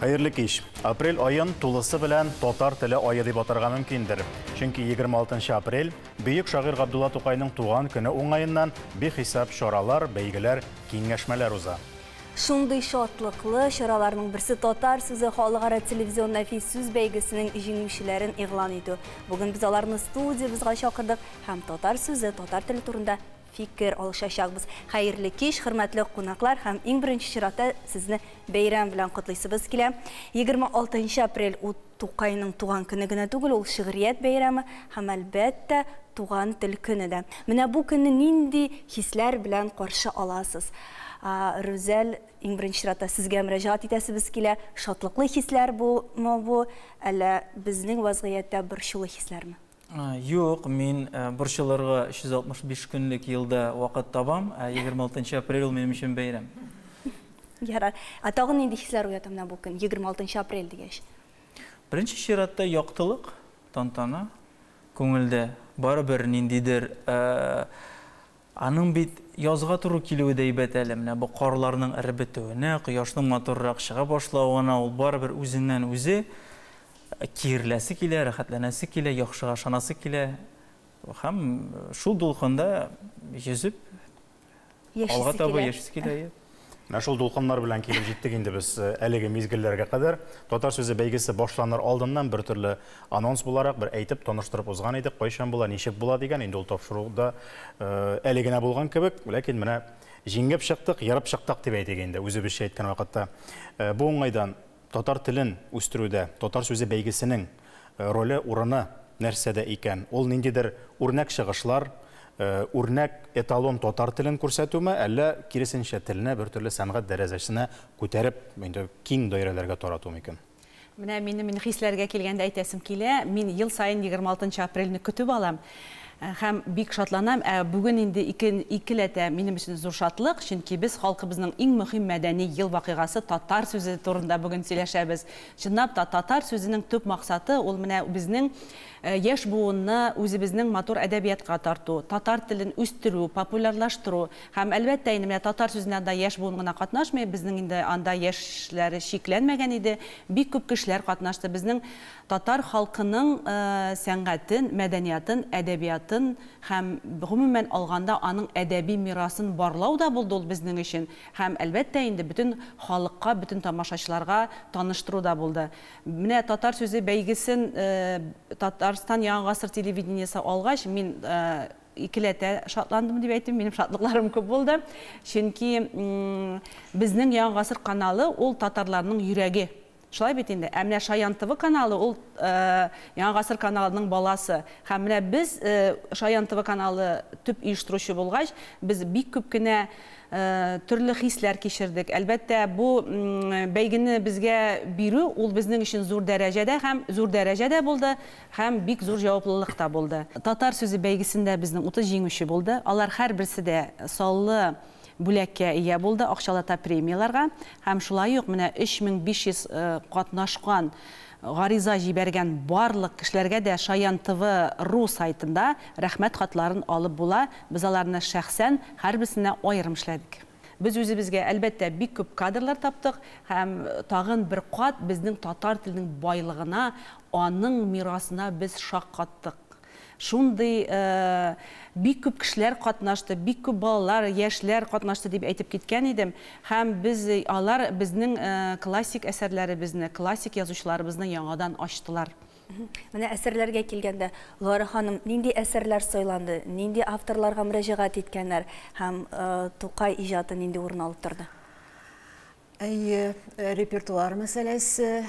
Хәерле кич. Апрель айын тулысы белән татар теле айы дип атарга мөмкиндер. Чөнки 26 апрель бөек шагыйрь Габдулла Тукайның туган көне уңаеннан бихисап чаралар, бәйгеләр, киңәшмәләр уза. Шундый шатлыклы чараларның берсе татар сүзе халыкара телевизион нәфис сүз бәйгесенең җиңүчеләрен игълан итү. Бүген без аларны студиябызга чакырдык һәм татар сүзе, татар теле турында фикер алышачакбыз. Хәерле кич, хөрмәтле кунаклар, һәм иң беренче чиратта сезне бәйрәм белән котлыйсыбыз килә. 26 апрель Тукайның туган көне генә түгел, ул шигърият бәйрәме һәм әлбәттә туган тел көне дә. Менә бу көнне нинди хисләр белән каршы аласыз? Рүзәл, иң беренче чиратта сезгә мөрәҗәгать итәсебез килә. Шатлыклы хисләр бу, әллә безнең вазгыятьтә борчулы хисләрме? Юк, мин борчыларга 365 көнлек елда вакыт табам, 26 апрель ул минем өчен бәйрәм. Ярар. Тагын нинди хисләр уята менә бу көн, 26 апрель дигәч? Беренче чиратта яктылык, тантана, күңелдә барыбер ниндидер аның бит язга туры килүе дә әйбәт әле. Менә бу карларның эрбетүенә, кояшның матуррак чыга башлавына ул барыбер үзеннән үзе кирләсе килә, рәхәтләнәсе килә, яхшыга ышанасы килә. Һәм шул дулкында йөзеп алга таба яшәсе килә. Шул дулкыннар белән килеп җиттек инде без әлеге мизгелләргә кадәр. Татар сүзе бәйгесе башланыр алдыннан бер төрле анонс буларак бер әйтеп таныштырып узган идек. Кайчан була, ничек була дигән инде ул тапшыруда әле генә булган кебек, ләкин менә җиңеп чыктык, ярып чыктык дип әйтик инде. Үзебезчә әйткән вакытта бу уңайдан татар телен үстерүдә, татар сүзе бәйгесенең роле, урыны нәрсәдә икән? Ул ниндидер үрнәк чыгышлар, үрнәк эталон татар телен күрсәтүме, әллә киресенчә теленә бер төрле сәнгать дәрәҗәсенә күтәреп, инде киң даирәләргә тарату микән? Менә минем хисләргә килгәндә әйтәсем килә, мин ел сайын 26 апрельне көтеп алам. Һәм бик шатланам. Бүген инде икеләтә минем өчен зур шатлык, чөнки без халкыбызның иң мөһим мәдәни ел вакыйгасы татар сүзе турында бүген сөйләшәбез. Чынлап та татар сүзенең төп максаты ул менә безнең яшь буынны үзебезнең матур әдәбиятка тарту, татар телен үстерү, популярлаштыру һәм әлбәттә инде татар сүзенә дә яшь буын гына катнашмый, безнең инде анда яшьләре шикләнмәгән иде, бик күп кешеләр катнашты. Безнең татар халкының сәнгатен, мәдәниятын, әдәбиятын һәм гомумән алганда аның әдәби мирасын барлау да булды ул безнең өчен. Һәм әлбәттә инде бөтен халыкка, бөтен тамашачыларга таныштыру да булды. Менә татар сүзе бәйгесен Татарстан Яңа гасыр телевидениесе алгач, мин икеләтә шатландым дип әйтим, минем шатлыкларым күп булды. Чөнки безнең Яңа гасыр каналы ул татарларның йөрәге. Шулай бит инде. Менә Шаян ТВ каналы ул Яңа гасыр каналының баласы. Һәм менә без Шаян ТВ каналы төп оештыручы булгач, без бик күп кенә төрле хисләр кичердек. Әлбәттә, бу бәйгене безгә бирү ул безнең өчен зур дәрәҗәдә булды, һәм бик зур җаваплылык та булды. Татар сүзе бәйгесендә безнең 30 җиңүче булды. Алар һәрберсе дә саллы бүләккә ия булды, акчалата премияларга. Һәм шулай ук менә 3500 катнашкан гариза җибәргән барлык кешеләргә дә Шаян ТВ.ру сайтында рәхмәт хатларын алып була. Без аларны шәхсән һәрберсенә аерым эшләдек. Без үзебезгә әлбәттә бик күп кадрлар таптык һәм тагын бер кат безнең татар теленең байлыгына, аның мирасына без шаккаттык. Шундый бик күп кешеләр катнашты, бик күп балалар, яшьләр катнашты дип әйтеп киткән идем. Һәм алар безнең классик әсәрләребезне, классик язучыларыбызны яңадан ачтылар. Менә әсәрләргә килгәндә, Лара ханым, нинди әсәрләр сайланды, нинди авторларга мөрәҗәгать иткәннәр һәм Тукай иҗаты нинди урын алып торды? Репертуар мәсьәләсе,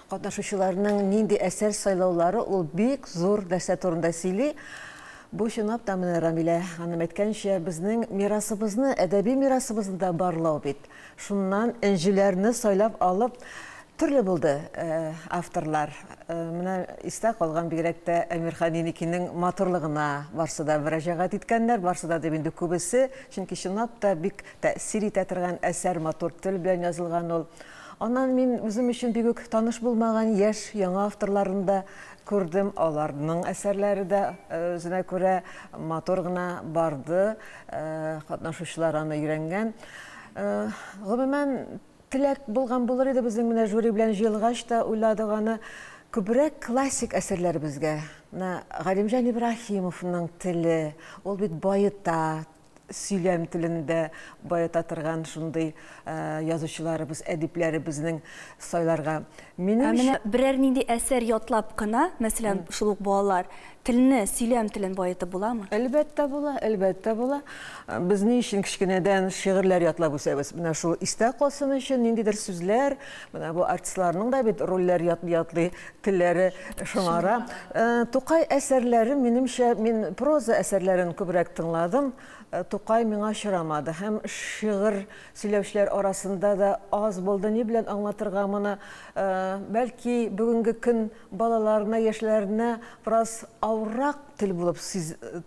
катнашучыларның нинди әсәр сайлаулары ул бик зур нәрсә турында сөйли. Бу чынлап та менә Рамилә ханым әйткәнчә, безнең мирасыбызны, әдәби мирасыбызны да барлау бит. Шуннан энҗеләрне сайлап алып төрле булды авторлар. Менә истә калган бигрәк тә Әмирхан Еникинең матурлыгына барсы да мөрәҗәгать иткәннәр, барсы да дип инде күбесе, чөнки чынлап та бик тәэсир итә торган әсәр, матур тел белән язылган ул. Аннан мин үзем өчен бик таныш булмаган яшь яңа авторларында күрдем, аларның әсәрләре дә үзенә күрә матур гына барды, катнашучылар аны өйрәнгән. Гомумән теләк булган булыр иде безнең менә жюри белән җыелгач та уйладык аны күбрәк классик әсәрләр безгә. Менә Галимҗан Ибраһимовның теле, ул бит баета, сөйләм телендә баета торган шундый язучыларыбыз, әдипләребезнең сайларга. Менә берәр нинди әсәр ятлап кына, мәсәлән, шул ук балалар телне, сөйләм телен баетып буламы? Әлбәттә була, әлбәттә була. Без ни өчен кичкенәдән шигырьләр ятлап үсәбез. Менә шул истә калсын өчен ниндидер сүзләр, менә бу артистларның да бит рольләр ятлый, телләре шуңара. Тукай әсәрләре, минемчә, мин проза әсәрләрен күбрәк тыңладым. Тукай миңа очрамады. Һәм шигырь сөйләүчеләр арасында да аз булды. Ни белән аңлатырга моны, бәлки бүгенге көн балаларына, яшьләренә бераз авыррак тел булып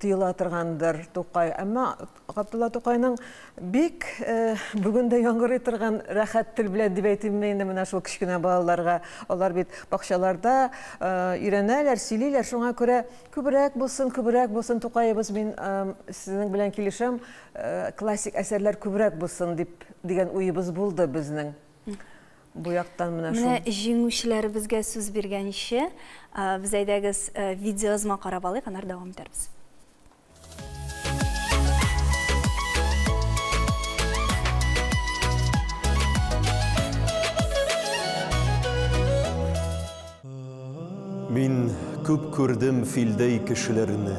тыела торгандыр Тукай. Әмма Габдулла Тукайның бик бүгендә яңгырый торган рәхәт тел белән дип әйтим инде менә шул кичкенә балаларга. Алар бит бакчаларда өйрәнәләр, сөйлиләр. Шуңа күрә күбрәк булсын Тукайыбыз. Мин сезнең белән килешәм, классик әсәрләр күбрәк булсын дигән уебыз булды безнең. Бу яктан менә шул. Менә җиңүчеләребезгә сүз биргәнче, без әйдәгез видеозма карап алыйк, аннан дәвам итәрбез. Мин күп күрдем филдәй кешеләрне.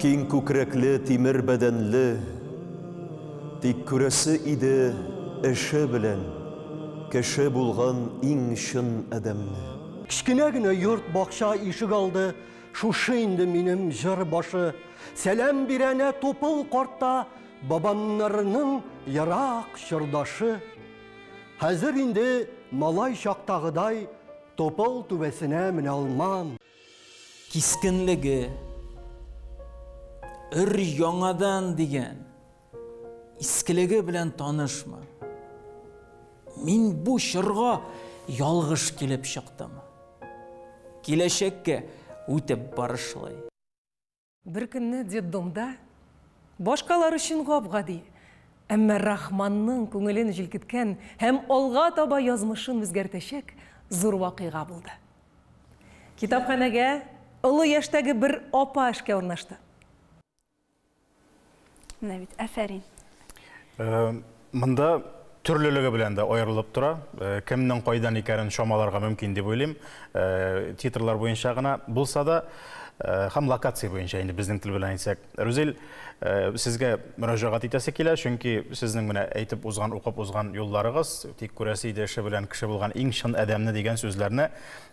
Киң күкрәкле, тимер бәдәнле, тик күрәсе иде эше белән, кеше булган иң чын әдәмне. Кичкенә генә йорт бакча ишек алды, шушы инде минем җыр башы. Сәлам бирәнә тупыл картта, бабамнарның ярак чырдашы. Хәзер инде малай чактагыдай, топыл түбәсенә менә алмам. Кискенлеге, өр яңадан дигән, искелеге белән танышма. Мин бу чорга ялгыш килеп чыктым. Киләчәккә үтеп барышлый. Бер көнне детдомда башкалар өчен гап-гади, әмма Рахманның күңелен җилкеткән һәм алга таба язмышын үзгәртәчәк зур вакыйга булды. Китапханәгә олы яшьтәге бер апа эшкә урнашты. Менә бит, афәрин. Монда төрлелеге белән дә аерылып тора. Кемнең кайдан икәнен шамаларга мөмкин дип уйлыйм. Титрлар буенча гына булса да, һәм локация буенча инде безнең тел белән әйтсәк. Рүзел, сезгә мөрәҗәгать итәсе килә, чөнки сезнең менә әйтеп узган, укып узган юлларыгыз, тик күрәсе иде эше белән кеше булган иң чын әдәмне дигән сүзләрне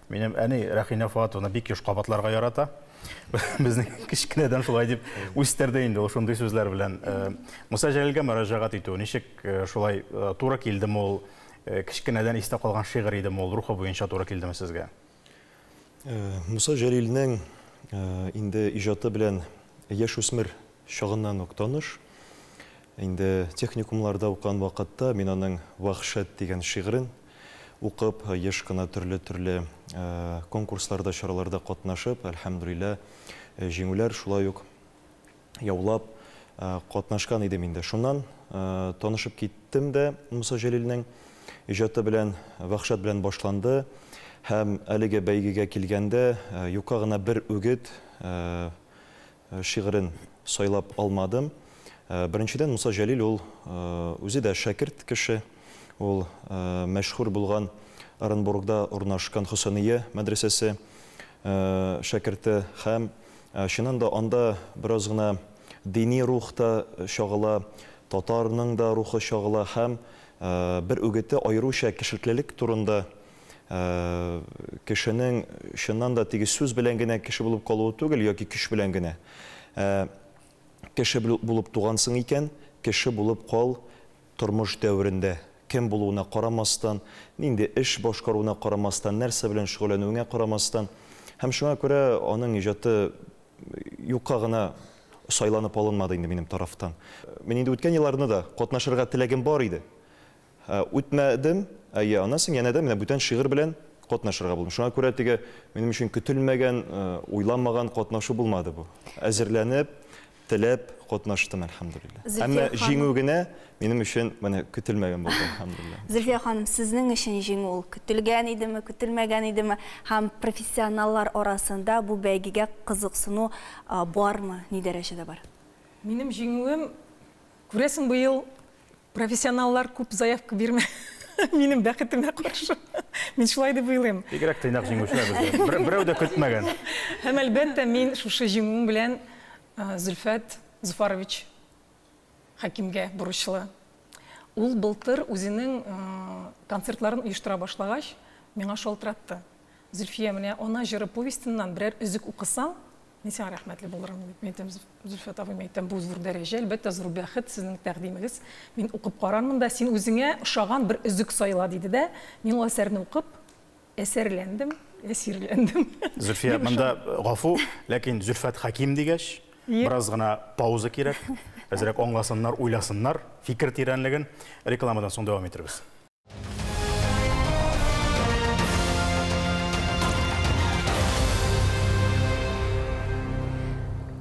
минем әни Рәхинә Фуатовна бик еш кабатларга ярата. Безнең кичкенәдән шулай дип үстерде инде ул шундый сүзләр белән. Муса Җәлилгә мөрәҗәгать итү ничек шулай туры килдеме ул? Кичкенәдән истә калган шигырь идеме ул? Рухы буенча туры килдеме сезгә? Муса Җәлилнең инде иҗаты белән яшь-үсмер чагыннан ук таныш. Инде техникумларда укыган вакытта мин аның «Вахшат» дигән шигырен укып, еш кына төрле конкурсларда, чараларда катнашып, әлхәмдүлилlah, җиңүләр шулай ук яулап катнашкан идем инде. Шуннан танышып киттем дә Муса Җәлилнең иҗаты белән, «Вахшат» белән башланды. Һәм әлеге бәйгегә килгәндә юка гына бер үгет шигырен сайлап алмадым. Беренчедән Муса Җәлил ул үзе дә шәкерт кеше. Ул мәшһүр булган Оренбургда урнашкан Хосания мәдрәсәсе шәкерте һәм чыннан да анда бераз гына дини рухта чагыла, татарның да рухы чагыла һәм бер үгете аеруча кешелеклелек турында кешенең чыннан да теге сүз белән генә кеше булып калуы түгел, яки көч белән генә кеше булып тугансың икән, кеше булып кал тормыш дәврендә. Кем булуына карамастан, нинди эш башкаруына карамастан, нәрсә белән шөгыльләнүенә карамастан. Һәм шуңа күрә аның иҗаты юкка гына сайланып алынмады инде минем тарафтан. Мин инде үткән елларны да катнашырга теләгем бар иде. Үтмәдем, аннан янә дә менә бүтән шигырь белән катнашырга булдым. Шуңа күрә теге минем өчен көтелмәгән, уйламаган катнашу булмады бу. Әзерләнеп, теләп катнаштым, әлхәмдүлиллә. Әмма җиңү генә минем өчен менә көтелмәгән булды, әлхәмдүлиллә. Зөлфия ханым, сезнең өчен җиңү ул көтелгән идеме, көтелмәгән идеме? Һәм профессионаллар арасында бу бәйгегә кызыксыну бармы, ни дәрәҗәдә бар? Минем җиңүем, күрәсең, быел профессионаллар күп заявка бирмә. Минем бәхетемә каршы. Мин шулай дип уйлыйм. Бигрәк тыйнак җиңүчеләр бездә. Берәү дә көтмәгән. Һәм әлбәттә мин шушы җиңүем белән Зөлфәт Зуфарович Хакимгә бурычлы. Ул былтыр үзенең концертларын оештыра башлагач, миңа шалтыратты. Зөлфия, менә ана җыры повестеннан берәр өзек укысаң, мин сиңа рәхмәтле булырмын дип әйтәм. Зөлфәт абый, әйтәм, бу зур дәрәҗә, әлбәттә зур бәхет сезнең тәкъдимегез. Мин укып карармын да, син үзеңә ошаган бер өзек сайла диде дә, мин ул әсәрне укып әсәрләндем, әсирләндем. Зөлфия, монда гафу, ләкин Зөлфәт Хаким дигәч, biraz гына пауза кирәк. Әзрәк аңласыннар, уйласыннар, фикер тирәнлеген. Рекламадан соң дәвам итәрбез.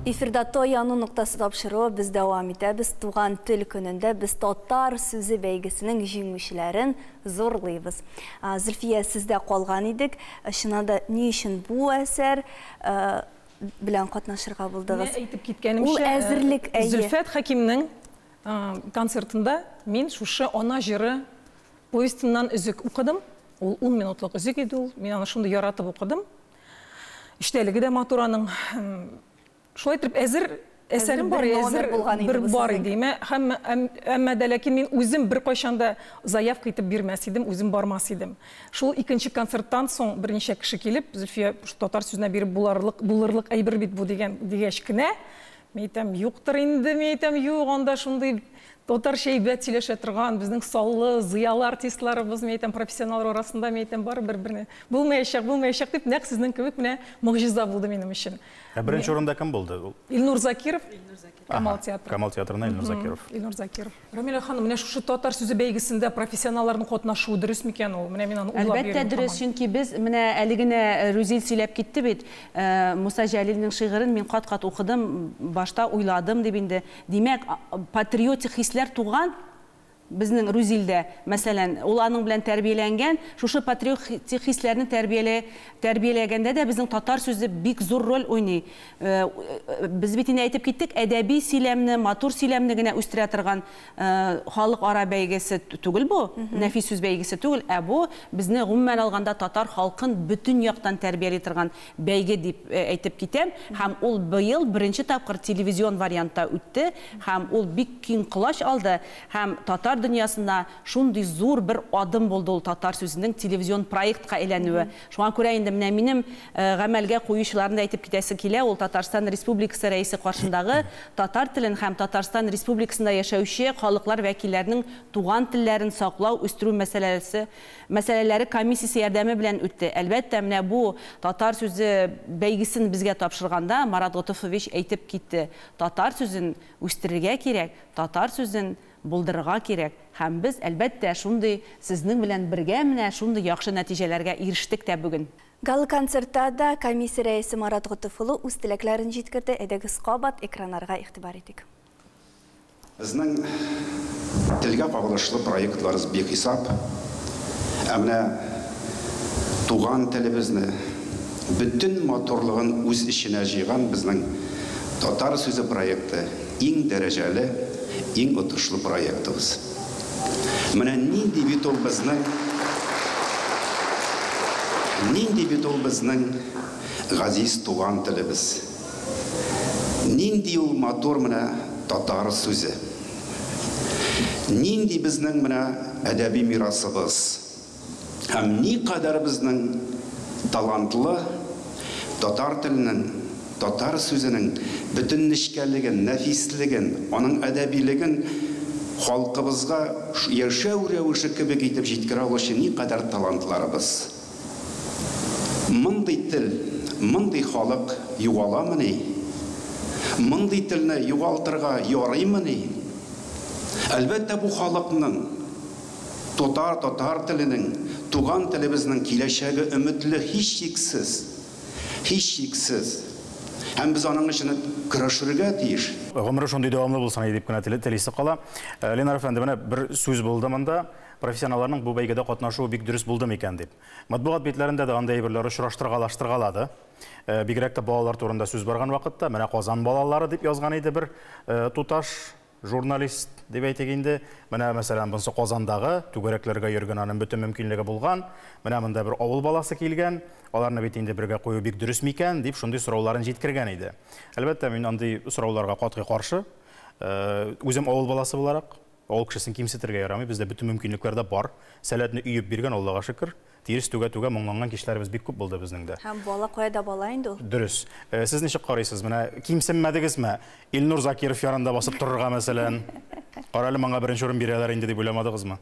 Эфирда Тояну нуктасы тапшыруы без дәвам итәбез. Туган тел көнендә без татар сүзе бәйгесенең җиңүчеләрен зурлыйбыз. Зөлфия, сездә калган идек. Шунда ни өчен бу әсәр белән катнашырга булдыгыз? Әйтеп киткәнемчә, ул әзерлек Зөлфәт Хакимнең концертында мин шушы ана җыры повестеннан үзек укыдым. Ул 10 минутлык үзек иде ул. Мин аны шундый яратып укыдым. Иштәлеге дә матур аның. Шулай итеп әсәрем бар, бер бар иде. Әмма дә ләкин мин үзем бер кайчанда заявка итеп бирмәс идем, үзем бармас идем. Шул икенче концерттан соң берничә кеше килеп, Зөлфия, татар сүзенә биреп булырлык әйбер бит бу дигәч кенә, мин әйтәм, юктыр инде, мин әйтәм, юк, анда шундый татарча әйбәт сөйләшә торган, безнең саллы, зыялы артистларыбыз, мин әйтәм, профессионаллар арасында, мин әйтәм, бар бер-берне булмаячак дип, нәкъ сезнең кебек менә мөгъҗиза булды минем өчен. Беренче урында кем булды? Илнур Закиров. Камал театры. Камал театрына Илнур Закиров. Илнур Закиров. Рамиля ханым, менә шушы татар сүзе бәйгесендә профессионалларның катнашуы дөрес микән ул? Менә мин аны уйлап бирәм. Әлбәттә дөрес, чөнки без менә әле генә Рүзил сөйләп китте бит. Муса Җәлилнең шигырен мин кат-кат укыдым, башта уйладым дип инде. Димәк, патриотик хисләр туган безнең Рүзилдә, мәсәлән, ул аның белән тәрбияләнгән, шушы патриотик хисләрне тәрбияләгәндә дә безнең татар сүзе бик зур роль уйный. Без бит инде әйтеп киттек, әдәби сөйләмне, матур сөйләмне генә үстерә торган халыкара бәйгесе түгел бу, нәфис сүз бәйгесе түгел, ә бу безне гомумән алганда татар халкын бөтен яктан тәрбияли торган бәйге дип әйтеп китәм. Һәм ул быел беренче тапкыр телевизион вариантта үтте, һәм ул бик киң колач алды, һәм татар дөньясында шундый зур бер адым булды ул татар сүзенең телевизион проектка әйләнүе. Шуңа күрә инде менә минем гамәлгә куючыларны әйтеп китәсе килә, ул Татарстан Республикасы рәисе каршындагы татар телен һәм Татарстан Республикасында яшәүче халыклар вәкилләренең туган телләрен саклау, үстерү мәсьәләләре комиссиясе ярдәме белән үтте. Әлбәттә, менә бу татар сүзе бәйгесен безгә тапшырганда Марат Готовович әйтеп китте. Татар сүзен үстерергә кирәк, татар сүзен булдырырга кирәк. Һәм без әлбәттә шундый сезнең белән бергә менә шундый яхшы нәтиҗәләргә ирештек тә бүген. Гал концертта да комиссия рәисе Марат Готовов үз теләкләрен җиткерде. Әйдәгез кабат экраннарга игътибар итик. Безнең телгә кагылышлы проектларыбыз бик хисап. Әмма туган телебезне бөтен матурлыгын үз иченә җыйган безнең татар сүзе проекты иң дәрәҗәле, иң отышлы проектыбыз. Менә нинди бит ул безнең газиз туган телебез. Нинди ул матур менә татар сүзе. Нинди безнең менә әдәби мирасыбыз. Һәм никадәр безнең талантлы татар теленең, татар сүзенең бөтен нечкәлеген, нәфислеген, аның әдәбилеген халкыбызга яшәү рәвеше кебек итеп җиткерә алучы никадәр талантларыбыз. Мондый тел, мондый халык югаламыни? Мондый телне югалтырга ярыймыни? Әлбәттә, бу халыкның татар теленең, туган телебезнең киләчәге өметле, һич шиксез. Һәм без аның өчен көрәшергә тиеш. Гомере шундый дәвамлы булсын дип кенә телисе кала. Ленар әфәнде, менә бер сүз булды монда. Профессионалларның бу бәйгедә катнашуы бик дөрес булды микән дип. Матбугат бетләрендә дә андай әйберләр очраштыргалады. Бигрәк тә балалар турында сүз барган вакытта, менә Казан балалары дип язган иде бер туташ журналист дип әйтик инде. Менә мәсәлән, бунсы Казандагы түгәрәкләргә йөргән аның бөтен мөмкинлеге булган. Менә монда бер авыл баласы килгән. Аларны бит инде бергә кую бик дөрес микән дип шундый сорауларын җиткергән иде. Әлбәттә, мин андый сорауларга катгый каршы. Үзем авыл баласы буларак, авыл кешесен кимсетергә ярамый. Бездә бөтен мөмкинлекләр дә бар. Сәләтне өйеп биргән Аллага шөкер. Тирис түгә моңланган кишләребез бик күп булды безнең дә. Һәм бала кайда бала инде ул? Дөрес. Сез ничек карыйсыз? Менә кимсенмәдегезме? Илнур Закиров янында басып торырга мәсәлән. Каралы моңа беренче урын бирәләр инде дип уйламадыгызмы?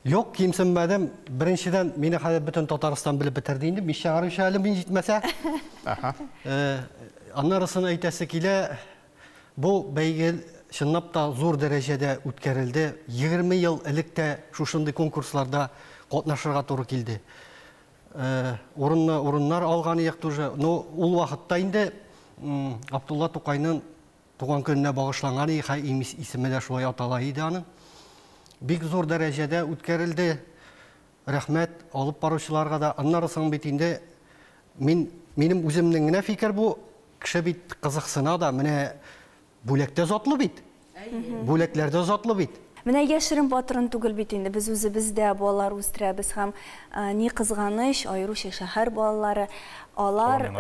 Yok, kimsinmədim. Birinciden meni hali bütün Tataristan bilib bitirdi indi. Miş çağırışı halim min jitməsə. Anlarısını aytası kile bu beygel şınnap da zor derecede ütkerildi. 20 yıl ilikte şuşundu konkurslarda qatnaşırğa toru kildi. Orunlar alğanı yaqtırıcı. Ol vaqtda indi Abdullah Toqay'nın tuğan gününe bağışlanğanı ismi de şulay atalayıydı anın. Bik zor derecede ütkerildi. Rahmet alıp barışçılarga da anlarısın bitinde benim özümden ne fikir bu kişi bit kızıksına da mene bölekte zatlı bit. Böleklerde zatlı bit. Менә яшерен батырын түгел бит инде. Без үзебездә балалар үстерәбез һәм ни кызганыч, аеруча шәһәр балалары, алар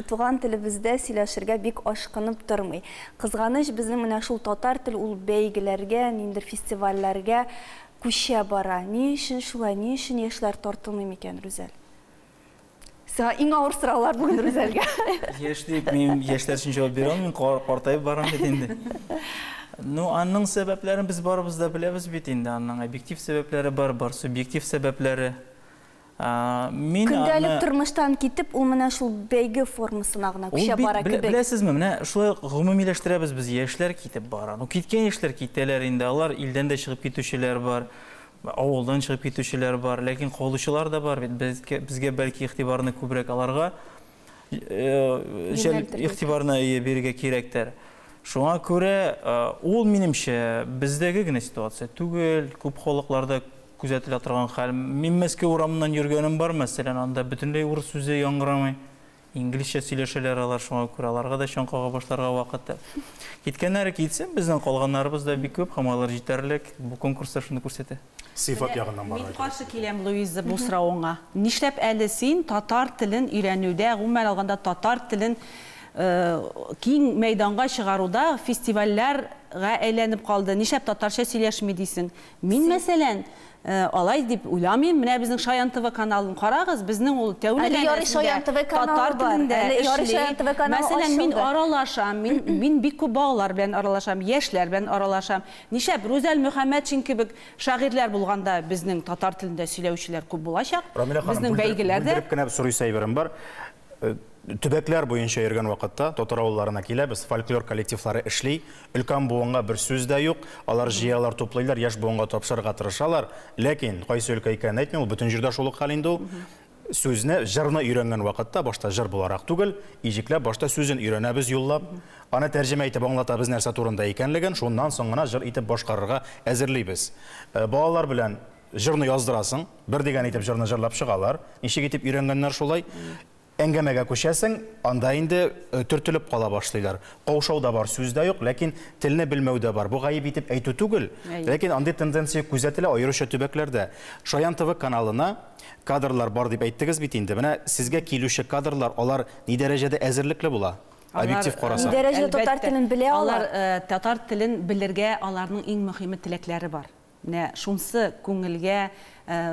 туган телебездә сөйләшергә бик ашкынып тормый. Кызганыч безнең менә шул татар тел ул бәйгеләргә, ниндер фестивальләргә күчә бара. Ни өчен шулай, ни өчен яшьләр тартылмый микән, Рүзәл? Сиңа иң авыр сораулар бүген Рүзәлгә. Мин яшьләр өчен җавап бирә алмыйм, картайып барам бит инде. Аның сәбәпләрен без барыбыз да беләбез бит инде. Аның объектив сәбәпләре бар, субъектив сәбәпләре. Көндәлек тормыштан китеп, ул менә шул бәйге формасына гына күчә бара кебек. Беләсезме, менә шулай гомумиләштерәбез без, яшьләр китеп бара. Киткән яшьләр китәләр инде, алар илдән дә чыгып китүчеләр бар. Авылдан чыгып китүчеләр бар, ләкин калучылар да бар бит. Безгә бәлки игътибарны күбрәк аларга игътибарны бирергә кирәктер. Шуңа күрә ул минемчә бездәге генә ситуация түгел, күп халыкларда күзәтелә торган хәл. Мин Мәскәү урамыннан йөргәнем бар, мәсәлән, анда бөтенләй урыс сүзе яңгырамый. İngilizce сөйләшәләр алар, шуңа күрә аларга да чаңкага башларга вакыты. Киткәннәре китсен, безнең калганнарыбыз да бик күп, һәм алар җитәрлек. Бу конкурста шуны күрсәтә. Сыйфат ягыннан бар. Мин каршы киләм Луиза бу сорауга. Нишләп әле син татар телен өйрәнүдә, гомумән алганда татар телен киң мәйданга чыгаруда фестивальләргә әйләнеп калды. Нишләп татарча сөйләшми дисең? Мин мәсәлән алай дип уйламыйм. Менә безнең Шаян ТВ каналын карагыз, безнең ул тәүлек татар телендә эшли. Мәсәлән, мин аралашам, мин бик күп балалар белән аралашам, яшьләр белән аралашам. Нишләп Рүзәл Мөхәммәтшин кебек шагыйрьләр булганда безнең татар телендә сөйләүчеләр күп булачак. Безнең бәйгеләрдә Биреп кенә сорый сәйберем бар. Төбәкләр буенча йөргән вакытта татар авылларына киләбез, фольклор коллективлары эшли. Өлкән буынга бер сүз дә юк. Алар җыялар, туплыйлар, яшь буынга тапшырырга тырышалар. Ләкин кайсы өлкә икәнен әйтмим, ул бөтен җирдә шул ук хәл инде ул. Сүзне, җырны өйрәнгән вакытта башта җыр буларак түгел, иҗекләп башта сүзен өйрәнәбез юллап. Аны тәрҗемә итеп аңлатабыз нәрсә турында икәнлеген, шуннан соң гына җыр итеп башкарырга әзерлибез. Балалар белән җырны яздырасың, бер дигән итеп җырны җырлап чыгалар. Ничек итеп өйрәнгәннәр шулай? Әңгәмәгә күчәсең, анда инде төртелеп кала башлыйлар. Каушау да бар, сүз дә юк, ләкин телне белмәү дә бар. Бу гаип итеп әйтү түгел. Ләкин андый тенденция күзәтелә аеруча төбәкләрдә. Шаян ТВ каналына кадрлар бар дип әйттегез бит инде. Менә сезгә килүче кадрлар, алар ни дәрәҗәдә әзерлекле була? Объектив карасаң. Ни дәрәҗәдә татар телен белә алар? Татар телен белергә аларның иң мөһиме теләкләре бар. Менә шунсы күңелгә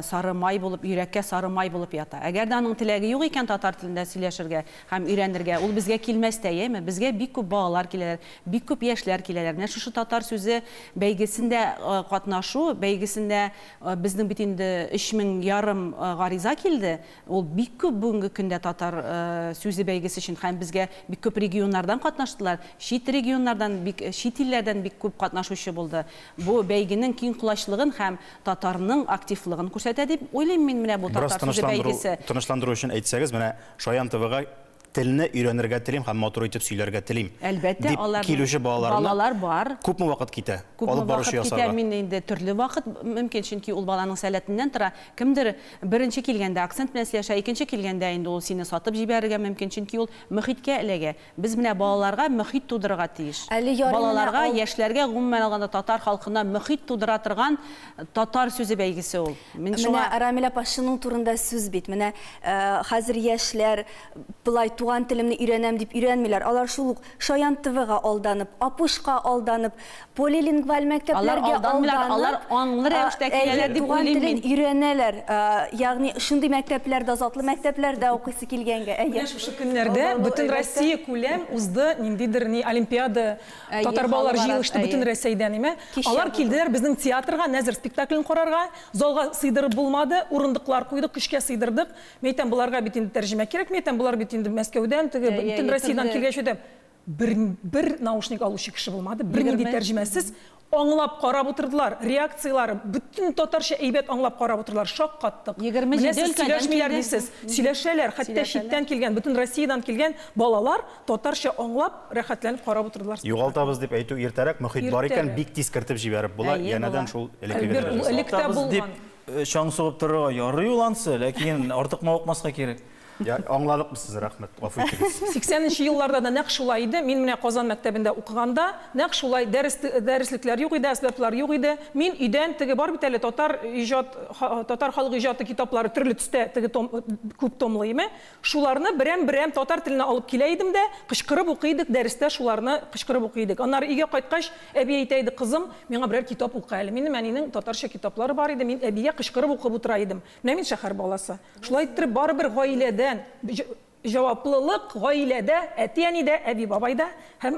сары май булып, йөрәккә сары май булып ята. Әгәр дә аның теләге юк икән татар телендә сөйләшергә һәм өйрәнергә, ул безгә килмәс тә, яме? Безгә бик күп балалар киләләр, бик күп яшьләр киләләр. Менә шушы татар сүзе бәйгесендә катнашу, бәйгесендә безнең бит инде 3500 гариза килде. Ул бик күп бүгенге көндә татар сүзе бәйгесе өчен һәм безгә бик күп регионнардан катнаштылар. Чит регионнардан, чит илләрдән бик күп катнашучы булды. Бу бәйгенең киң кулачлыгын һәм татарның активлыгын тапшыруын күрсәтә дип уйлыйм мин менә бу татар сүзе бәйгесе. Тынычландыру өчен әйтсәгез, менә Шаян ТВ-га телне өйрәнергә телим һәм матур итеп сөйләргә телим. Әлбәттә, килүче балалар бар. Күпме вакыт китә? Алып баручы ясарга. Мин инде төрле вакыт мөмкин, чөнки ул баланың сәләтеннән тора. Кемдер беренче килгәндә акцент белән сөйләшә, икенче килгәндә инде ул сине сатып җибәрергә мөмкин, чөнки ул мөхиткә эләгә. Без менә балаларга мөхит тудырырга тиеш. Балаларга, яшьләргә гомумән алганда татар халкына мөхит тудыра торган татар сүзе бәйгесе ул. Менә Рамил апа шуның турында сүз бит. Менә хәзер яшьләр булай туган телемне өйрәнәм дип өйрәнмиләр. Алар шул ук Шаян ТВ-га алданып, Апушка алданып, полилингваль мәктәпләргә алданып, алар аңлы рәвештә киләләр дип уйлыйм мин. Өйрәнәләр. Ягъни шундый мәктәпләрдә, затлы мәктәпләрдә укыйсы килгәнгә. Менә шушы көннәрдә бөтен Россия күләм узды, ниндидер олимпиада татар балалар җыелышты бөтен Россиядән, име? Алар килделәр безнең театрга, нәзер спектаклен карарга, залга сыйдырып булмады, урындыклар куйдык, көчкә сыйдырдык. Мәйтәм буларга бит инде тәрҗемә кирәк, мәйтәм булар бит инде Мәскәүдән, бөтен Россиядән килгәч үтә бер наушник алучы кеше булмады, бернинди тәрҗемәсез аңлап карап утырдылар, реакциялары бөтен татарча әйбәт аңлап карап утырдылар, шаккаттык. 27 өлкәдән сөйләшәләр, хәтта читтән килгән, бөтен Россиядән килгән балалар татарча аңлап, рәхәтләнеп карап утырдылар. Югалтабыз дип әйтү иртәрәк, мөхит бар икән, бик тиз кертеп җибәреп була, янәдән шул элеккә булган. Шаң сугып торырга ярый улансы, ләкин артык мавыкмаска кирәк. Аңладык без, рәхмәт. Гафу итегез. 80нче елларда да нәкъ шулай иде. Мин менә Казан мәктәбендә укыганда нәкъ шулай дәреслекләр юк иде, әсбаплар юк иде. Мин өйдән теге бар бит әле татар халык иҗаты китаплары төрле төстә, теге күп томлы име. Шуларны берәм татар теленә алып килә идем дә, кычкырып укыйдык дәрестә, шуларны кычкырып укыйдык. Аннары өйгә кайткач, әби әйтә иде: "Кызым, миңа берәр китап укы әле." Минем әнинең татарча китаплары бар иде. Мин әбигә кычкырып укып утыра идем. Менә мин шәһәр баласы. Шулай итеп барыбер гаиләдә җаваплылык гаиләдә, әти-әнидә, әби-бабайда һәм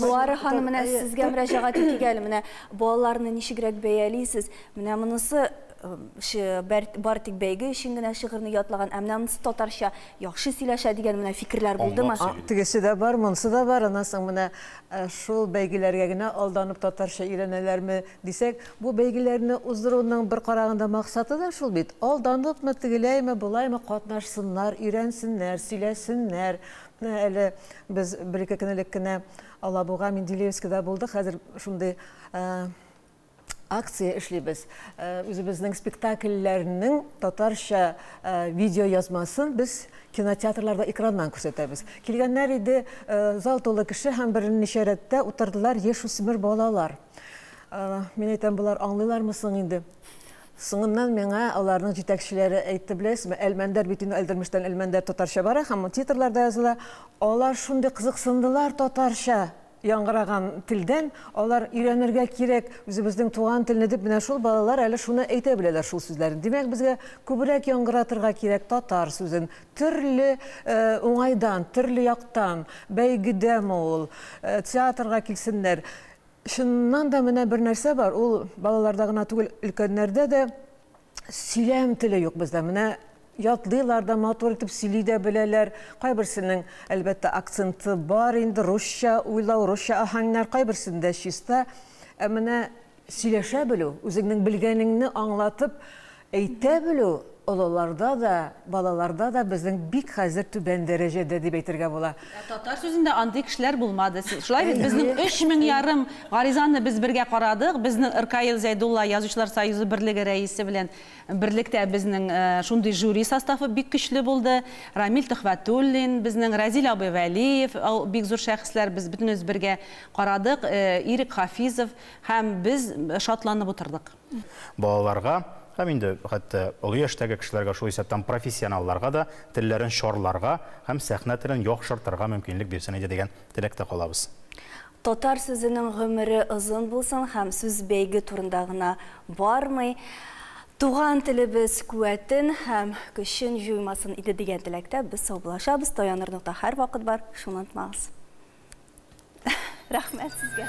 Зуары ханым, менә сезгә мөрәҗәгать итгән, менә балаларны ничегрәк бәялисез? Менә монысы бар тик бәйге өчен генә шигырьне ятлаган, әмнәмс татарча яхшы сөйләшә дигән менә фикерләр булдымы? Тегесе дә бар, монысы да бар. Аннан соң менә шул бәйгеләргә генә алданып татарча өйрәнәләрме дисәк, бу бәйгеләрне уздыруның бер караганда максаты да шул бит. Алданыпмы, тегеләйме, булаймы катнашсыннар, өйрәнсеннәр, сөйләсеннәр. Әле без бер-ике көн элек кенә Алабуга Менделеевскида булдык. Хәзер шундый акция эшлибез. Үзебезнең спектакльләрнең татарча видео язмасын без кинотеатрларда экраннан күрсәтәбез. Килгәннәр иде, зал тулы кеше һәм берничә рәттә утырдылар яшь-үсмер балалар. Мин әйтәм, булар аңлыйлармы соң инде? Соңыннан миңа аларның җитәкчеләре әйтте, беләсезме, Әлмәндәр бит инде Әлдермештән Әлмәндәр татарча бара һәм титрларда языла. Алар шундый кызыксындылар татарча яңгыраган телдән, алар өйрәнергә кирәк, үзебезнең туган телне дип, менә шул балалар әле шуны әйтә беләләр, шул сүзләрен. Димәк, безгә күбрәк яңгыратырга кирәк татар сүзен. Төрле уңайдан, төрле яктан, бәйгедәме ул, театрга килсеннәр. Шуннан да менә бер нәрсә бар, ул балаларда гына түгел, өлкәннәрдә дә сөйләм теле юк бездә. Менә ятлыйлар да, матур итеп сөйли дә беләләр. Кайберсенең әлбәттә акценты бар инде, русча уйлау, русча аһәңнәр, кайберсендә чиста. Менә сөйләшә белү, үзеңнең белгәнеңне аңлатып әйтә белү, олыларда да, балаларда да безнең бик хәзер түбән дәрәҗәдә дип әйтергә була. Татар сүзендә андый кешеләр булмады. Шулай бит, безнең 3500 гаризаны без бергә карадык. Безнең Иркаил Зәйдулла Язучылар союзы берлеге рәисе белән берлектә безнең шундый жюри составы бик көчле булды. Рамил Төхвәтуллин, безнең Разил абый Вәлиев, бик зур шәхесләр, без бөтенебез бергә карадык. Ирек Хафизов һәм без шатланып утырдык. Балаларга һәм инде хәтта олы яшьтәге кешеләргә шул исәптән профессионалларга да телләрен шарларга һәм сәхнә телен яхшыртырга мөмкинлек бирсен иде дигән теләктә калабыз. Татар сүзенең гомере озын булсын һәм сүз бәйге турында гына бармый. Туган телебез куәтен һәм көчен җуймасын иде дигән теләктә без саубулашабыз. Таянырныкта һәр вакыт бар, шуны онытмагыз. Рәхмәт сезгә.